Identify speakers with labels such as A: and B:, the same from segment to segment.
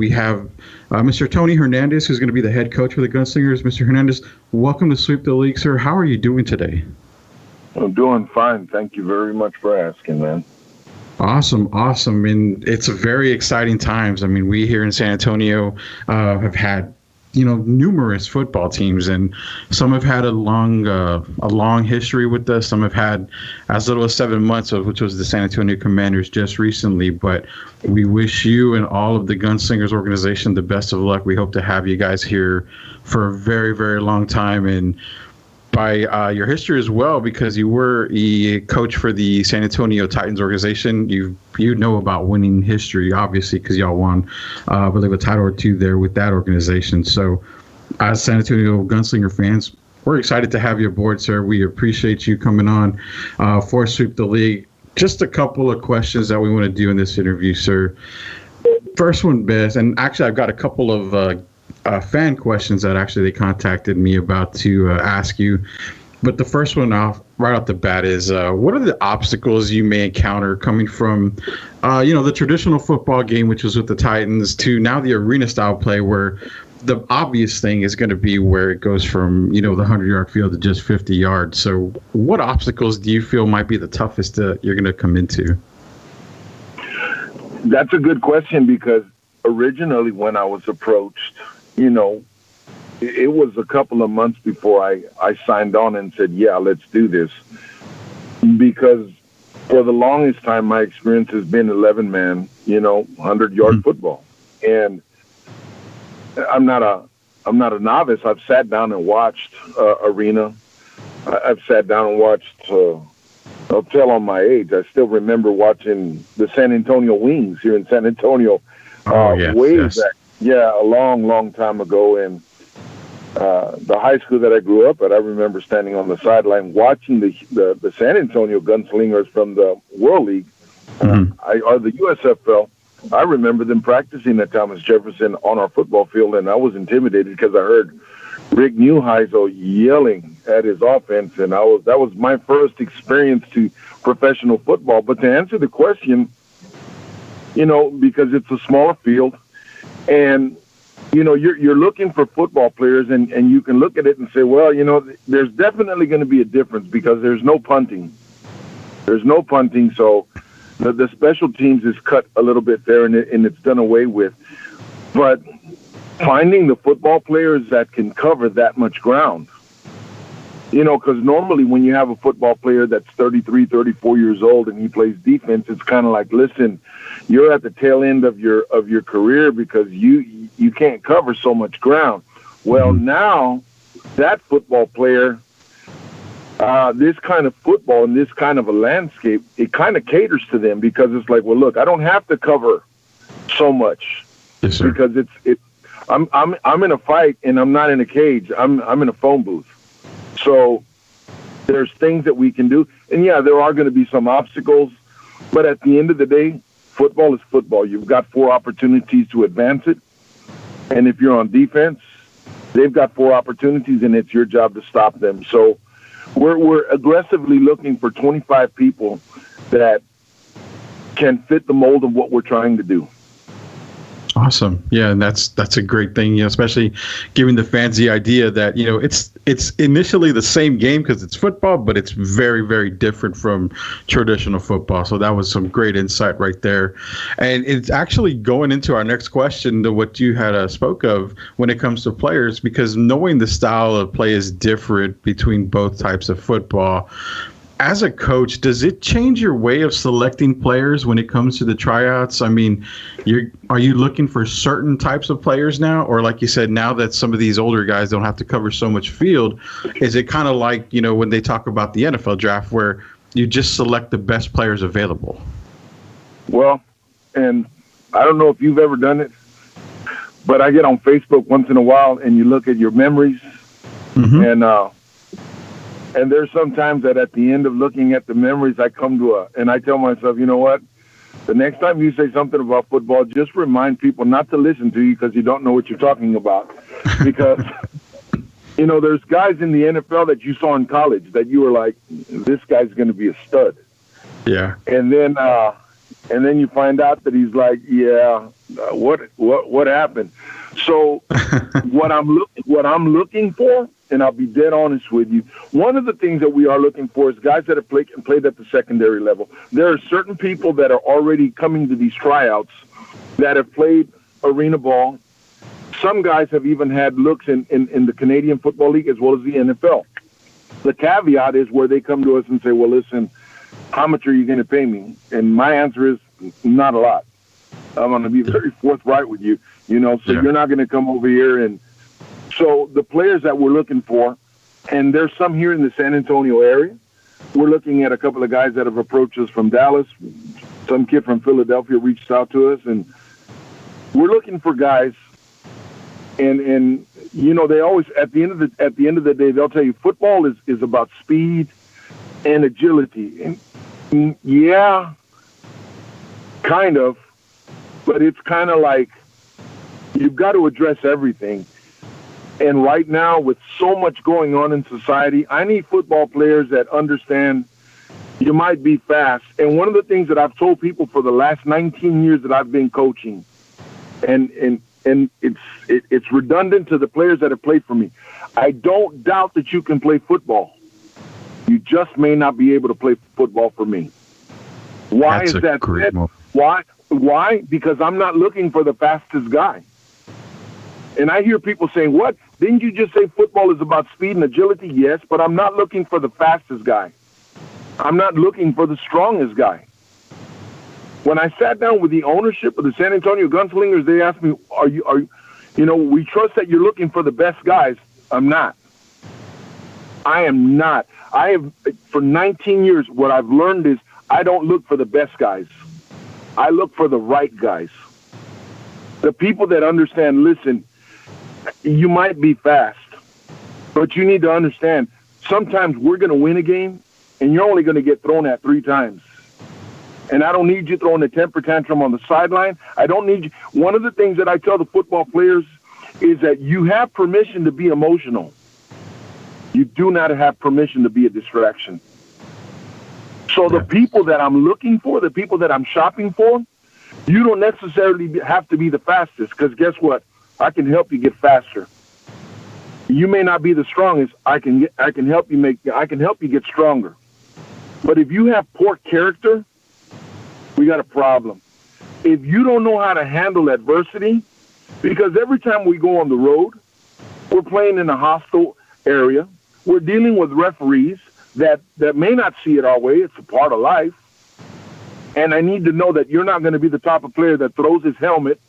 A: we have Mr. Tony Hernandez, who's going to be the head coach for the Gunslingers. Mr. Hernandez, welcome to Sweep the League, sir. How are you doing today?
B: I'm doing fine. Thank you very much for asking, man.
A: Awesome. And it's very exciting times. I mean, we here in San Antonio have had, numerous football teams, and some have had a long history with us. Some have had as little as 7 months, which was the San Antonio Commanders just recently. But we wish you and all of the Gunslingers organization the best of luck. We hope to have you guys here for a very, very long time. And by your history as well, because you were a coach for the San Antonio Titans organization. You know about winning history, obviously, because y'all won, I believe, a title or two there with that organization. So as San Antonio Gunslinger fans, we're excited to have you aboard, sir. We appreciate you coming on for Sweep the League. Just a couple of questions that we want to do in this interview, sir. First one, Beth, and actually I've got a couple of fan questions that actually they contacted me about to ask you. But the first one right off the bat is, what are the obstacles you may encounter coming from, the traditional football game, which was with the Titans, to now the arena style play, where the obvious thing is going to be where it goes from, the 100-yard field to just 50 yards. So what obstacles do you feel might be the toughest that you're going to come into?
B: That's a good question, because originally when I was approached, it was a couple of months before I signed on and said, yeah, let's do this. Because for the longest time, my experience has been 11-man, 100-yard football. And I'm not a novice. I've sat down and watched arena. I've sat down and watched, I'll tell on my age. I still remember watching the San Antonio Wings here in San Antonio way back. Yeah, a long, long time ago. And the high school that I grew up at, I remember standing on the sideline watching the San Antonio Gunslingers from the World League, or the USFL. I remember them practicing at Thomas Jefferson on our football field, and I was intimidated because I heard Rick Neuheisel yelling at his offense, and that was my first experience to professional football. But to answer the question, because it's a smaller field, and you're looking for football players, and you can look at it and say, well, there's definitely going to be a difference because there's no punting. So the special teams is cut a little bit there, and it's done away with. But finding the football players that can cover that much ground, because normally when you have a football player that's 33, 34 years old and he plays defense, it's kind of like, listen, you're at the tail end of your career because you can't cover so much ground. Well, now that football player, this kind of football and this kind of a landscape, it kind of caters to them, because it's like, well, look, I don't have to cover so much.
A: Yes, sir.
B: Because I'm in a fight and I'm not in a cage. I'm in a phone booth. So there's things that we can do. And yeah, there are going to be some obstacles, but at the end of the day, football is football. You've got 4 opportunities to advance it. And if you're on defense, they've got 4 opportunities, and it's your job to stop them. So we're aggressively looking for 25 people that can fit the mold of what we're trying to do.
A: Awesome. Yeah, and that's a great thing, especially giving the fans the idea that, it's initially the same game because it's football, but it's very, very different from traditional football. So that was some great insight right there. And it's actually going into our next question to what you had spoke of when it comes to players, because knowing the style of play is different between both types of football. As a coach, does it change your way of selecting players when it comes to the tryouts? I mean, are you looking for certain types of players now? Or like you said, now that some of these older guys don't have to cover so much field, is it kind of like, when they talk about the NFL draft where you just select the best players available? Well,
B: and I don't know if you've ever done it, but I get on Facebook once in a while and you look at your memories, and there's sometimes that at the end of looking at the memories, I come to and I tell myself, you know what? The next time you say something about football, just remind people not to listen to you because you don't know what you're talking about. Because, there's guys in the NFL that you saw in college that you were like, this guy's going to be a stud.
A: Yeah.
B: And then you find out that he's like, yeah, what happened? So what I'm looking for, and I'll be dead honest with you, one of the things that we are looking for is guys that have played at the secondary level. There are certain people that are already coming to these tryouts that have played arena ball. Some guys have even had looks in the Canadian Football League as well as the NFL. The caveat is where they come to us and say, well, listen, how much are you going to pay me? And my answer is not a lot. I'm going to be very forthright with you, so you're not going to come over here. And so the players that we're looking for, and there's some here in the San Antonio area. We're looking at a couple of guys that have approached us from Dallas. Some kid from Philadelphia reached out to us, and we're looking for guys. And they always at the end of the day they'll tell you football is about speed and agility. And yeah, kind of, but it's kind of like you've got to address everything. And right now, with so much going on in society, I need football players that understand you might be fast. And one of the things that I've told people for the last 19 years that I've been coaching, and it's redundant to the players that have played for me, I don't doubt that you can play football. You just may not be able to play football for me. Why
A: That's
B: is that?
A: Great move.
B: Why? Because I'm not looking for the fastest guy. And I hear people saying, what? Didn't you just say football is about speed and agility? Yes, but I'm not looking for the fastest guy. I'm not looking for the strongest guy. When I sat down with the ownership of the San Antonio Gunslingers, they asked me, we trust that you're looking for the best guys. I'm not. I am not. I have, for 19 years, what I've learned is I don't look for the best guys. I look for the right guys. The people that understand, listen, you might be fast, but you need to understand, sometimes we're going to win a game, and you're only going to get thrown at 3 times. And I don't need you throwing a temper tantrum on the sideline. I don't need you. One of the things that I tell the football players is that you have permission to be emotional. You do not have permission to be a distraction. So the people that I'm looking for, the people that I'm shopping for, you don't necessarily have to be the fastest, because guess what? I can help you get faster. You may not be the strongest. I can help you get stronger. But if you have poor character, we got a problem. If you don't know how to handle adversity, because every time we go on the road, we're playing in a hostile area. We're dealing with referees that may not see it our way. It's a part of life. And I need to know that you're not going to be the type of player that throws his helmet.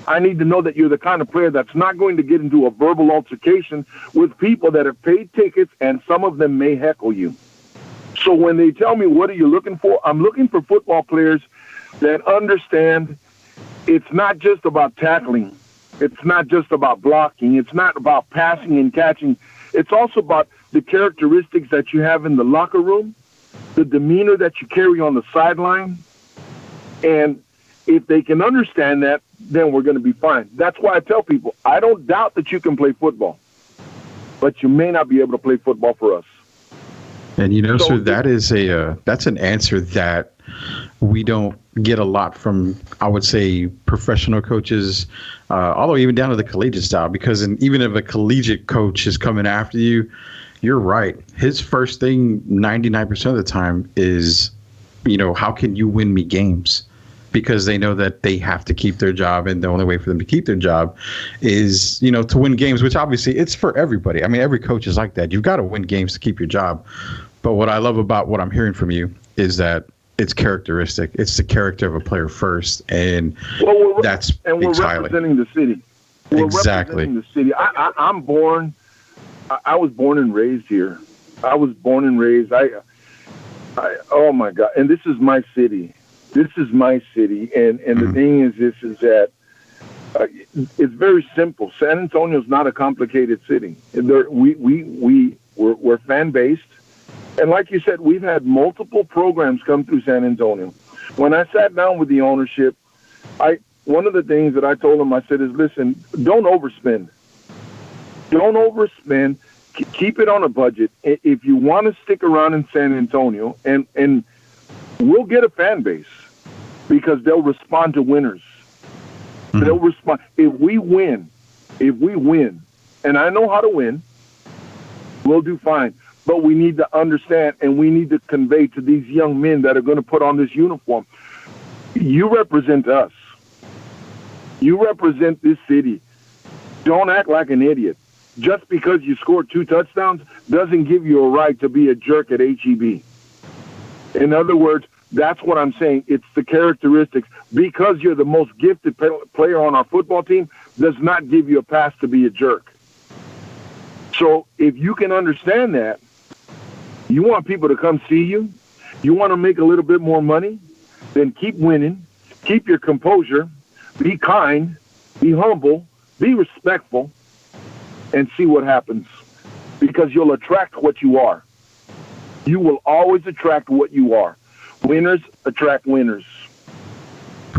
B: I need to know that you're the kind of player that's not going to get into a verbal altercation with people that have paid tickets, and some of them may heckle you. So when they tell me, what are you looking for? I'm looking for football players that understand it's not just about tackling. It's not just about blocking. It's not about passing and catching. It's also about the characteristics that you have in the locker room, the demeanor that you carry on the sideline. And if they can understand that, then we're going to be fine. That's why I tell people, I don't doubt that you can play football, but you may not be able to play football for us.
A: And sir, that's an answer that we don't get a lot from, I would say, professional coaches, although even down to the collegiate style, because even if a collegiate coach is coming after you, you're right. His first thing 99% of the time is, how can you win me games? Because they know that they have to keep their job, and the only way for them to keep their job is, to win games, which obviously it's for everybody. I mean, every coach is like that. You've got to win games to keep your job. But what I love about what I'm hearing from you is that it's characteristic. It's the character of a player first, and that's
B: and we're representing the city. We're representing the city. I'm born. I was born and raised here. I was born and raised. Oh my God! And this is my city. This is my city. And the thing is, this is that it's very simple. San Antonio is not a complicated city. We're fan based. And like you said, we've had multiple programs come through San Antonio. When I sat down with the ownership, one of the things that I told them, I said, is listen, don't overspend. Don't overspend. Keep it on a budget. If you want to stick around in San Antonio, and we'll get a fan base, because they'll respond to winners. They'll respond. If we win, and I know how to win, we'll do fine. But we need to understand, and we need to convey to these young men that are going to put on this uniform, you represent us. You represent this city. Don't act like an idiot. Just because you scored 2 touchdowns doesn't give you a right to be a jerk at HEB. In other words, that's what I'm saying. It's the characteristics. Because you're the most gifted player on our football team does not give you a pass to be a jerk. So if you can understand that, you want people to come see you, you want to make a little bit more money, then keep winning, keep your composure, be kind, be humble, be respectful, and see what happens. Because you'll attract what you are. You will always attract what you are. Winners attract winners.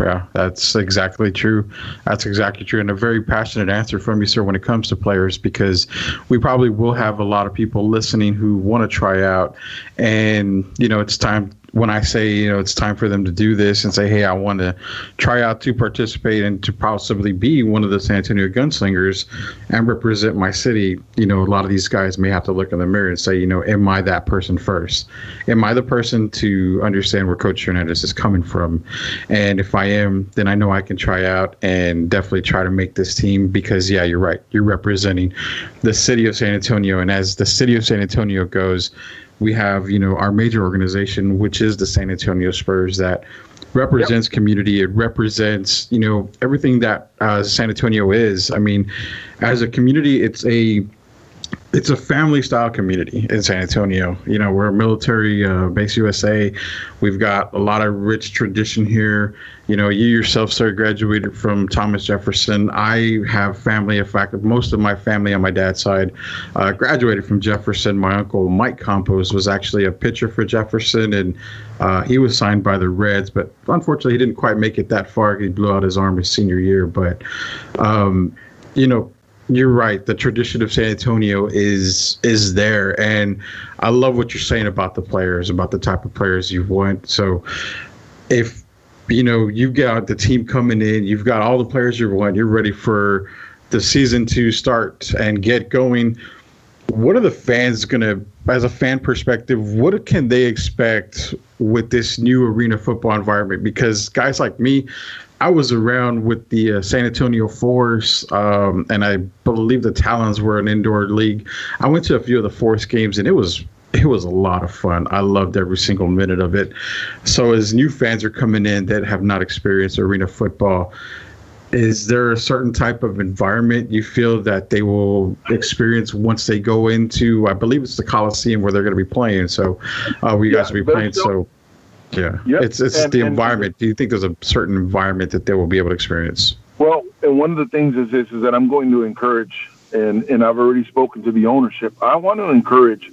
A: Yeah, that's exactly true. That's exactly true. And a very passionate answer from you, sir, when it comes to players, because we probably will have a lot of people listening who want to try out. And, it's time. When I say, it's time for them to do this and say, hey, I want to try out to participate and to possibly be one of the San Antonio Gunslingers and represent my city, a lot of these guys may have to look in the mirror and say, am I that person first? Am I the person to understand where Coach Hernandez is coming from? And if I am, then I know I can try out and definitely try to make this team because, yeah, you're right. You're representing the city of San Antonio. And as the city of San Antonio goes, we have, our major organization, which is the San Antonio Spurs, that represents community. It represents, everything that San Antonio is. I mean, as a community, it's a family style community in San Antonio. We're a military base USA. We've got a lot of rich tradition here. You yourself, sir, graduated from Thomas Jefferson. I have family. In fact, most of my family on my dad's side graduated from Jefferson. My uncle, Mike Campos, was actually a pitcher for Jefferson, and he was signed by the Reds. But unfortunately, he didn't quite make it that far. He blew out his arm his senior year. But, you're right. The tradition of San Antonio is there. And I love what you're saying about the players, about the type of players you want. So if, you've got the team coming in, you've got all the players you want, you're ready for the season to start and get going. What are the fans going to, as a fan perspective, what can they expect with this new arena football environment? Because guys like me, I was around with the San Antonio Force, and I believe the Talons were an indoor league. I went to a few of the Force games, and it was a lot of fun. I loved every single minute of it. So as new fans are coming in that have not experienced arena football, is there a certain type of environment you feel that they will experience once they go into, I believe it's the Coliseum where they're going to be playing. So where you guys will be playing. So. Yeah, yep. It's the environment. Do you think there's a certain environment that they will be able to experience?
B: Well, and one of the things is this, is that I'm going to encourage, and I've already spoken to the ownership, I want to encourage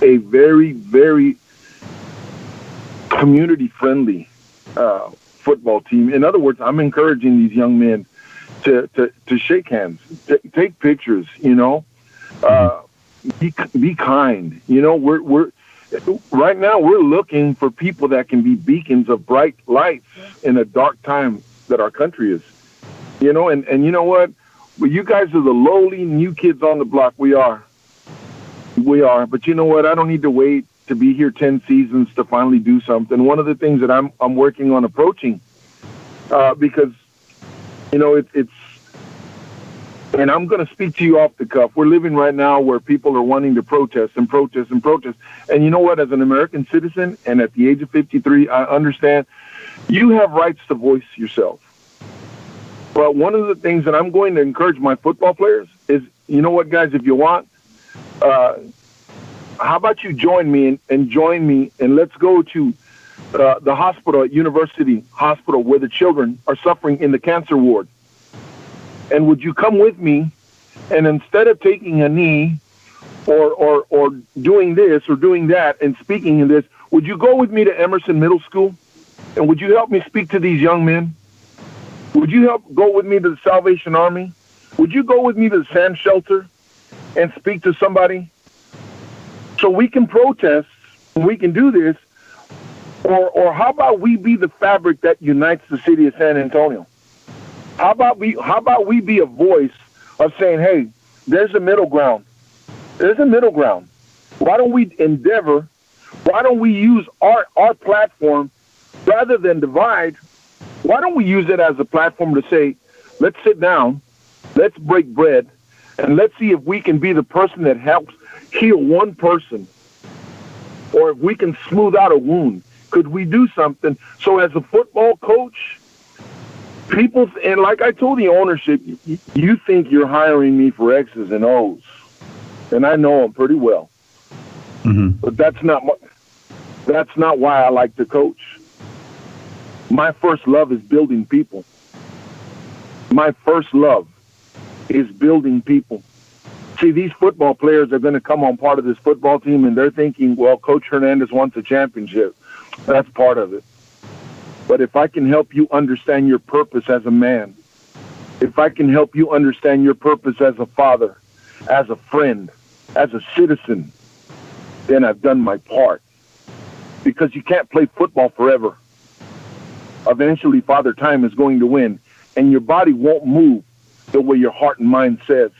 B: a very, very community-friendly football team. In other words, I'm encouraging these young men to shake hands, take pictures, be kind. We're right now, we're looking for people that can be beacons of bright lights in a dark time that our country is. And you know what? Well, you guys are the lowly new kids on the block. We are. But you know what? I don't need to wait to be here 10 seasons to finally do something. One of the things that I'm working on approaching, because, it's, and I'm going to speak to you off the cuff. We're living right now where people are wanting to protest and protest and protest. And you know what? As an American citizen and at the age of 53, I understand you have rights to voice yourself. But one of the things that I'm going to encourage my football players is, you know what, guys, if you want, how about you join me and let's go to the hospital at University Hospital where the children are suffering in the cancer ward. And would you come with me, and instead of taking a knee or doing this or doing that and speaking in this, would you go with me to Emerson Middle School? And would you help me speak to these young men? Would you go with me to the Salvation Army? Would you go with me to the SAM shelter and speak to somebody? So we can protest, we can do this, or how about we be the fabric that unites the city of San Antonio? How about we be a voice of saying, hey, there's a middle ground. There's a middle ground. Why don't we endeavor? Why don't we use our platform rather than divide? Why don't we use it as a platform to say, let's sit down, let's break bread, and let's see if we can be the person that helps heal one person, or if we can smooth out a wound. Could we do something? So as a football coach, people, and like I told the ownership, you think you're hiring me for X's and O's, and I know them pretty well.
A: Mm-hmm.
B: But that's not why I like to coach. My first love is building people. My first love is building people. See, these football players are going to come on part of this football team, and they're thinking, well, Coach Hernandez wants a championship. That's part of it. But if I can help you understand your purpose as a man, if I can help you understand your purpose as a father, as a friend, as a citizen, then I've done my part. Because you can't play football forever. Eventually, Father Time is going to win, and your body won't move the way your heart and mind says.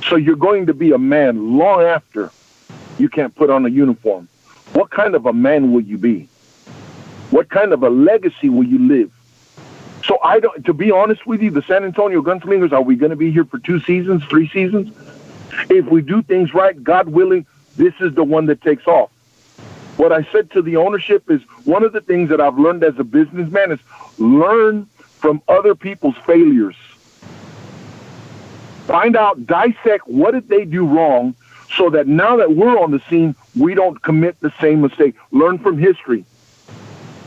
B: So you're going to be a man long after you can't put on a uniform. What kind of a man will you be? What kind of a legacy will you live? So to be honest with you, the San Antonio Gunslingers, are we going to be here for 2 seasons, 3 seasons? If we do things right, God willing, this is the one that takes off. What I said to the ownership is, one of the things that I've learned as a businessman is learn from other people's failures. Find out, dissect what did they do wrong, so that now that we're on the scene, we don't commit the same mistake. Learn from history.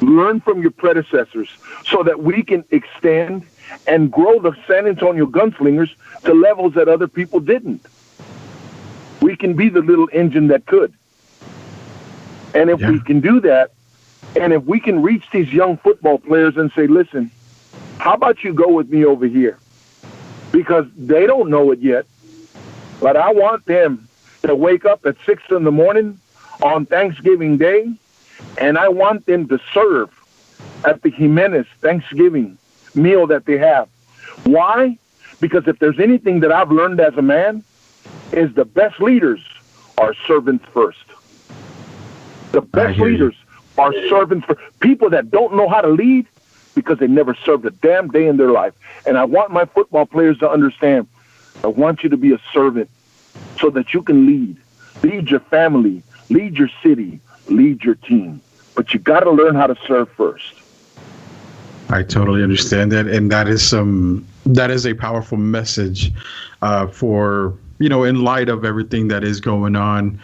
B: Learn from your predecessors, so that we can extend and grow the San Antonio Gunslingers to levels that other people didn't. We can be the little engine that could. And if we can do that, and if we can reach these young football players and say, listen, how about you go with me over here? Because they don't know it yet, but I want them to wake up at 6 in the morning on Thanksgiving Day, and I want them to serve at the Jimenez Thanksgiving meal that they have. Why? Because if there's anything that I've learned as a man, is the best leaders are servants first. The best leaders are servants first. People that don't know how to lead because they never served a damn day in their life. And I want my football players to understand, I want you to be a servant so that you can lead. Lead your family, lead your city, lead your team. But you got to learn how to serve first.
A: I totally understand that, and that is a powerful message for, in light of everything that is going on.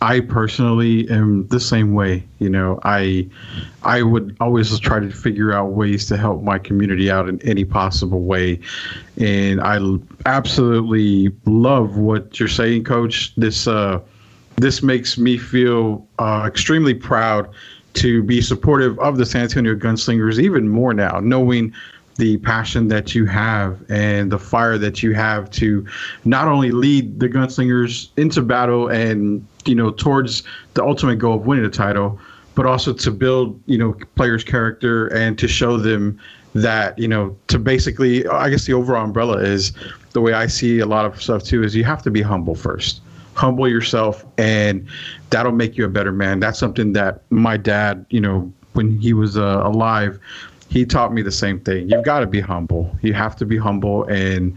A: I personally am the same way. I would always try to figure out ways to help my community out in any possible way, and I absolutely love what you're saying, Coach. This makes me feel extremely proud to be supportive of the San Antonio Gunslingers even more now, knowing the passion that you have and the fire that you have to not only lead the Gunslingers into battle and, towards the ultimate goal of winning the title, but also to build, players' character and to show them that, to basically, I guess the overall umbrella is the way I see a lot of stuff too, is you have to be humble first. Humble yourself, and that'll make you a better man. That's something that my dad, when he was alive, he taught me the same thing. You've got to be humble. You have to be humble. And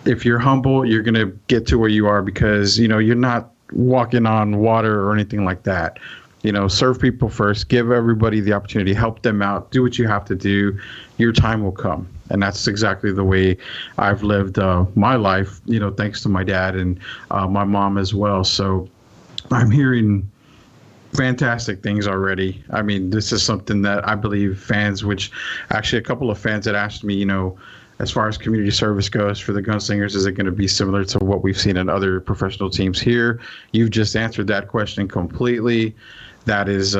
A: if you're humble, you're going to get to where you are because, you're not walking on water or anything like that. Serve people first, give everybody the opportunity, help them out, do what you have to do. Your time will come. And that's exactly the way I've lived my life, thanks to my dad and my mom as well. So I'm hearing fantastic things already. I mean, this is something that I believe fans, which actually a couple of fans had asked me, as far as community service goes for the Gunslingers, is it going to be similar to what we've seen in other professional teams here? You've just answered that question completely. That's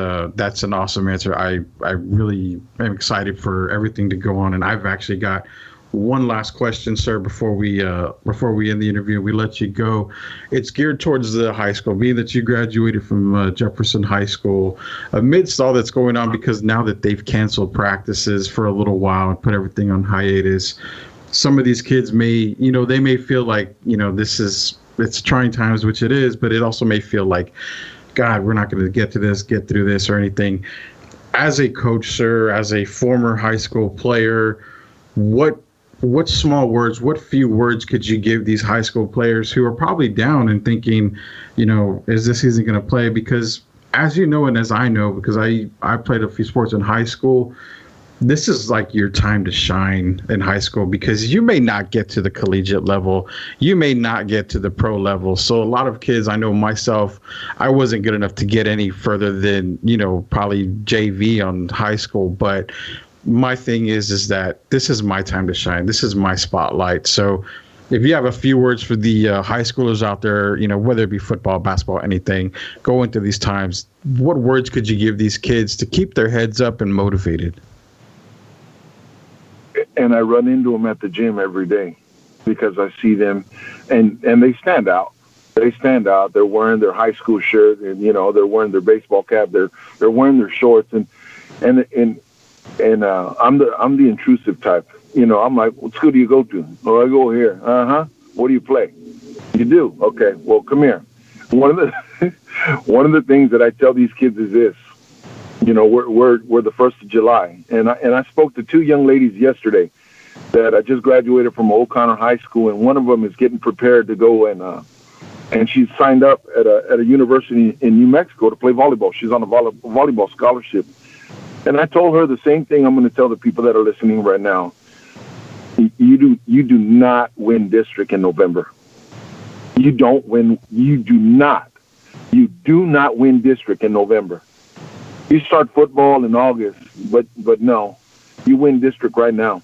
A: an awesome answer. I really am excited for everything to go on, and I've actually got one last question, sir, before we end the interview. We let you go. It's geared towards the high school. Being that you graduated from Jefferson High School, amidst all that's going on, because now that they've canceled practices for a little while and put everything on hiatus, some of these kids may, they may feel like, it's trying times, which it is, but it also may feel like, God, we're not going to get through this or anything. As a coach, sir, as a former high school player, what small words, what few words could you give these high school players who are probably down and thinking, is this season going to play? Because as you know, and as I know, because I played a few sports in high school, this is like your time to shine in high school, because you may not get to the collegiate level. You may not get to the pro level. So a lot of kids, I know myself, I wasn't good enough to get any further than, probably JV on high school. But my thing is that this is my time to shine. This is my spotlight. So if you have a few words for the high schoolers out there, whether it be football, basketball, anything, go into these times, what words could you give these kids to keep their heads up and motivated?
B: And I run into them at the gym every day because I see them, and they stand out. They stand out. They're wearing their high school shirt, and they're wearing their baseball cap. They're wearing their shorts, and I'm the intrusive type. I'm like, what school do you go to? Oh, I go here. What do you play? You do? Okay. Well, come here. One of the things that I tell these kids is this. We're the 1st of July, and I spoke to 2 young ladies yesterday that I just graduated from O'Connor High School, and one of them is getting prepared to go and she's signed up at a university in New Mexico to play volleyball. She's on a volleyball scholarship, and I told her the same thing I'm going to tell the people that are listening right now. You do not win district in November. You do not win district in November. You start football in August, but no, you win district right now.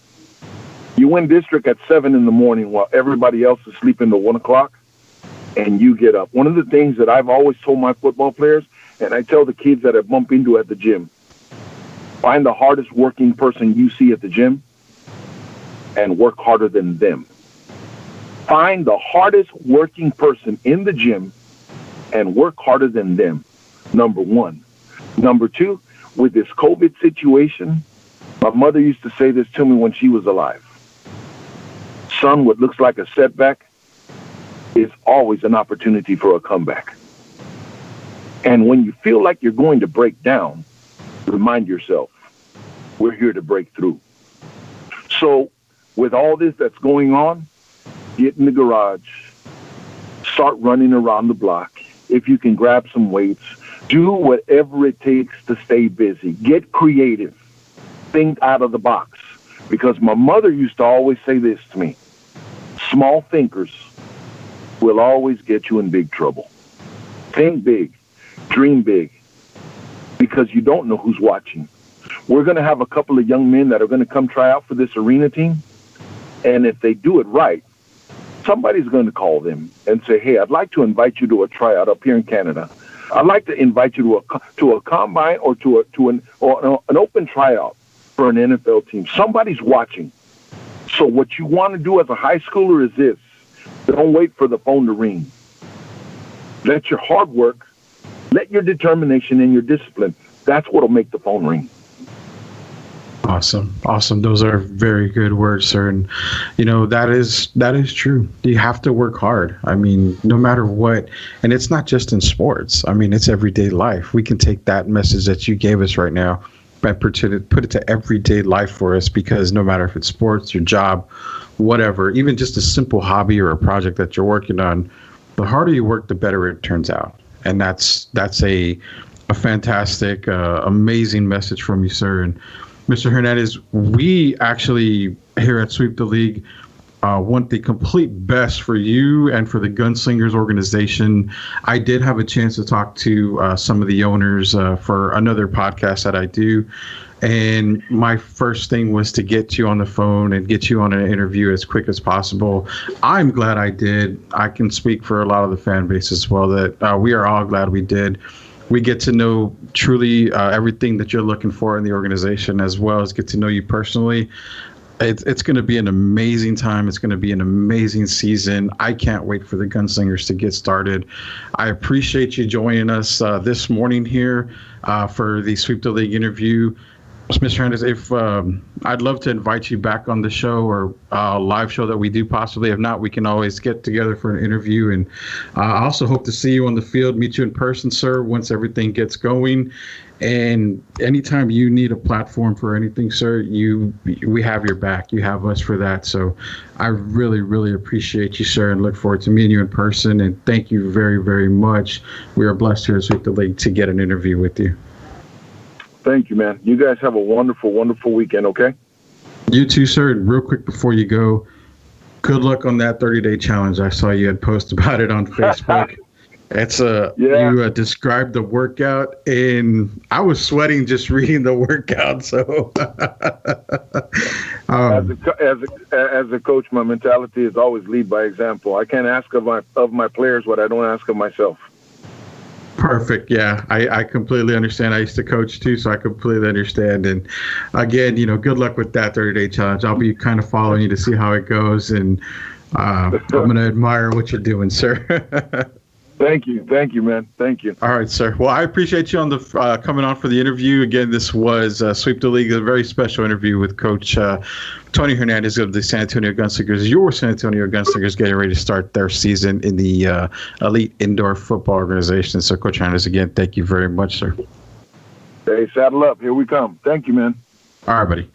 B: You win district at 7 in the morning while everybody else is sleeping till 1 o'clock, and you get up. One of the things that I've always told my football players, and I tell the kids that I bump into at the gym, find the hardest working person you see at the gym and work harder than them. Find the hardest working person in the gym and work harder than them, number 1. Number 2, with this COVID situation, my mother used to say this to me when she was alive. Son, what looks like a setback is always an opportunity for a comeback. And when you feel like you're going to break down, remind yourself, we're here to break through. So with all this that's going on, get in the garage, start running around the block. If you can grab some weights, do whatever it takes to stay busy. Get creative. Think out of the box. Because my mother used to always say this to me. Small thinkers will always get you in big trouble. Think big. Dream big. Because you don't know who's watching. We're going to have a couple of young men that are going to come try out for this arena team. And if they do it right, somebody's going to call them and say, hey, I'd like to invite you to a tryout up here in Canada. I'd like to invite you to a combine or to an open tryout for an NFL team. Somebody's watching. So what you want to do as a high schooler is this. Don't wait for the phone to ring. Let your hard work, let your determination and your discipline, that's what will make the phone ring.
A: Awesome. Those are very good words, sir. And, that is true. You have to work hard. I mean, no matter what. And it's not just in sports. I mean, it's everyday life. We can take that message that you gave us right now and put it to everyday life for us, because no matter if it's sports, your job, whatever, even just a simple hobby or a project that you're working on, the harder you work, the better it turns out. And that's a fantastic, amazing message from you, sir. And Mr. Hernandez, we actually here at Sweep the League want the complete best for you and for the Gunslingers organization. I did have a chance to talk to some of the owners for another podcast that I do. And my first thing was to get you on the phone and get you on an interview as quick as possible. I'm glad I did. I can speak for a lot of the fan base as well that we are all glad we did. We get to know truly everything that you're looking for in the organization, as well as get to know you personally. It's going to be an amazing time. It's going to be an amazing season. I can't wait for the Gunslingers to get started. I appreciate you joining us this morning here for the Sweep the League interview. Mr. Hernandez, if I'd love to invite you back on the show or a live show that we do possibly. If not, we can always get together for an interview. And I also hope to see you on the field, meet you in person, sir, once everything gets going. And anytime you need a platform for anything, sir, we have your back. You have us for that. So I really, really appreciate you, sir, and look forward to meeting you in person. And thank you very, very much. We are blessed here at Sweep the League to get an interview with you.
B: Thank you, man. You guys have a wonderful, wonderful weekend, okay? You
A: too, sir. And real quick before you go, good luck on that 30-day challenge. I saw you had posted about it on Facebook. It's you described the workout, and I was sweating just reading the workout. So,
B: as a coach, my mentality is always lead by example. I can't ask of my players what I don't ask of myself.
A: Perfect. Yeah, I completely understand. I used to coach too, so I completely understand. And again, good luck with that 30-day challenge. I'll be kind of following you to see how it goes, and I'm going to admire what you're doing, sir.
B: Thank you, man. Thank you.
A: All right, sir. Well, I appreciate you on the coming on for the interview. Again, this was Sweep the League, a very special interview with Coach Tony Hernandez of the San Antonio Gunslingers. Your San Antonio Gunslingers getting ready to start their season in the Elite Indoor Football Organization. So, Coach Hernandez, again, thank you very much, sir.
B: Hey, saddle up. Here we come. Thank you, man.
A: All right, buddy.